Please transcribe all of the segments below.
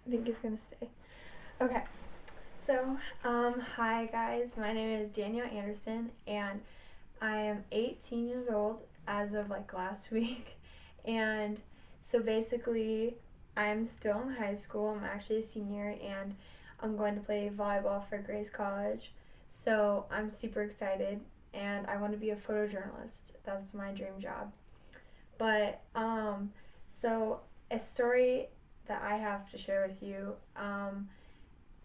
I think he's gonna stay. Okay. So, hi guys. My name is Danielle Anderson, and I am 18 years old as of like last week. And so basically, I'm still in high school. I'm actually a senior, and I'm going to play volleyball for Grace College. So I'm super excited, and I want to be a photojournalist. That's my dream job. But so a story that I have to share with you.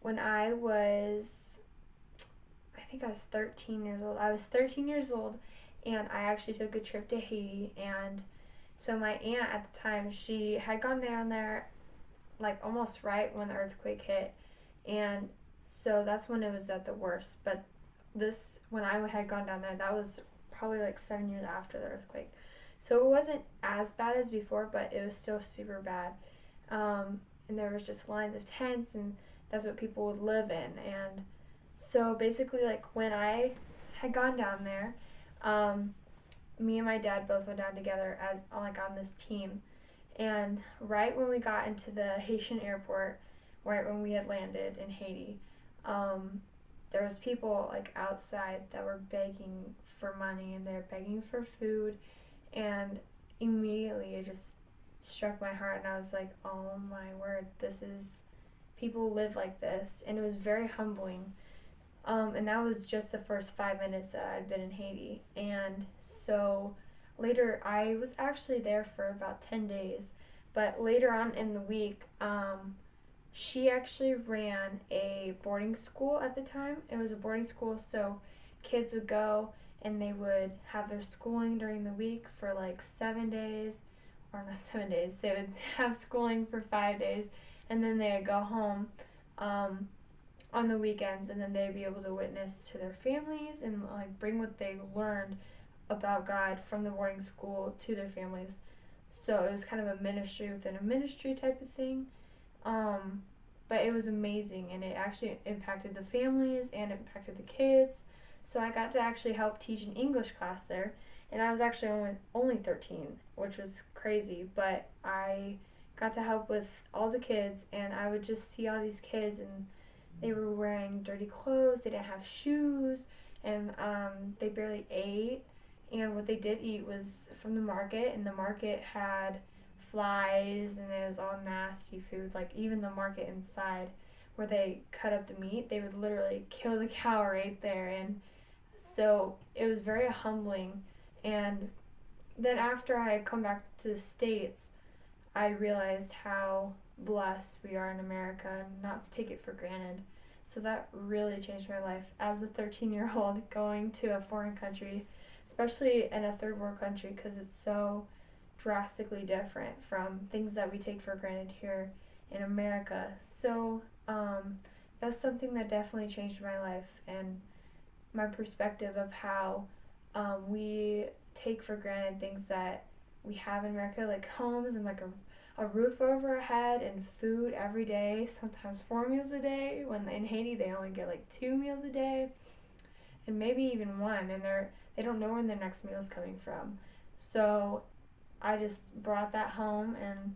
When I think I was 13 years old. I was 13 years old, and I actually took a trip to Haiti. And so my aunt at the time, she had gone down there like almost right when the earthquake hit, and so that's when it was at the worst. But when I had gone down there, that was probably like 7 years after the earthquake. So it wasn't as bad as before, but it was still super bad. And there was just lines of tents, and that's what people would live in. And so basically, like when I had gone down there, me and my dad both went down together as like on this team. And right when we got into the Haitian airport, right when we had landed in Haiti, there was people like outside that were begging for money, and they're begging for food, and immediately it just struck my heart, and I was like, oh my word, people live like this. And it was very humbling. And that was just the first 5 minutes that I'd been in Haiti. And so later, I was actually there for about 10 days. But later on in the week, she actually ran a boarding school at the time. It was a boarding school, so kids would go and they would have their schooling during the week for like 7 days, or not 7 days, they would have schooling for 5 days, and then they would go home on the weekends, and then they'd be able to witness to their families and like bring what they learned about God from the boarding school to their families. So it was kind of a ministry within a ministry type of thing. But it was amazing, and it actually impacted the families and impacted the kids. So I got to actually help teach an English class there, and I was actually only 13, which was crazy, but I got to help with all the kids, and I would just see all these kids, and they were wearing dirty clothes, they didn't have shoes, and they barely ate. And what they did eat was from the market, and the market had flies, and it was all nasty food. Like even the market inside where they cut up the meat, they would literally kill the cow right there. And so it was very humbling. And then after I had come back to the States, I realized how blessed we are in America and not to take it for granted. So that really changed my life as a 13-year-old going to a foreign country, especially in a third world country, because it's so drastically different from things that we take for granted here in America. So that's something that definitely changed my life and my perspective of how we take for granted things that we have in America, like homes and like a roof over our head and food every day, sometimes 4 meals a day, when in Haiti they only get like 2 meals a day, and maybe even one, and they don't know where their next meal is coming from. So I just brought that home, and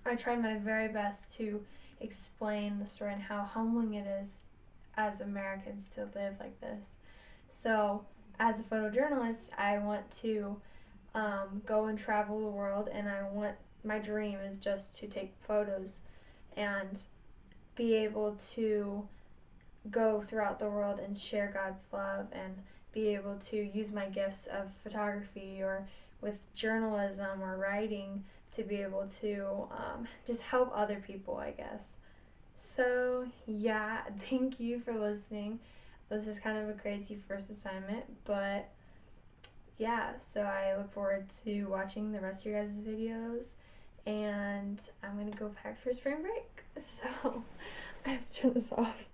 I tried my very best to explain the story and how humbling it is as Americans to live like this. So as a photojournalist, I want to go and travel the world, and my dream is just to take photos and be able to go throughout the world and share God's love, and be able to use my gifts of photography or with journalism or writing to be able to just help other people, I guess. So yeah, thank you for listening. This is kind of a crazy first assignment, but yeah, so I look forward to watching the rest of your guys' videos, and I'm going to go pack for spring break. So I have to turn this off.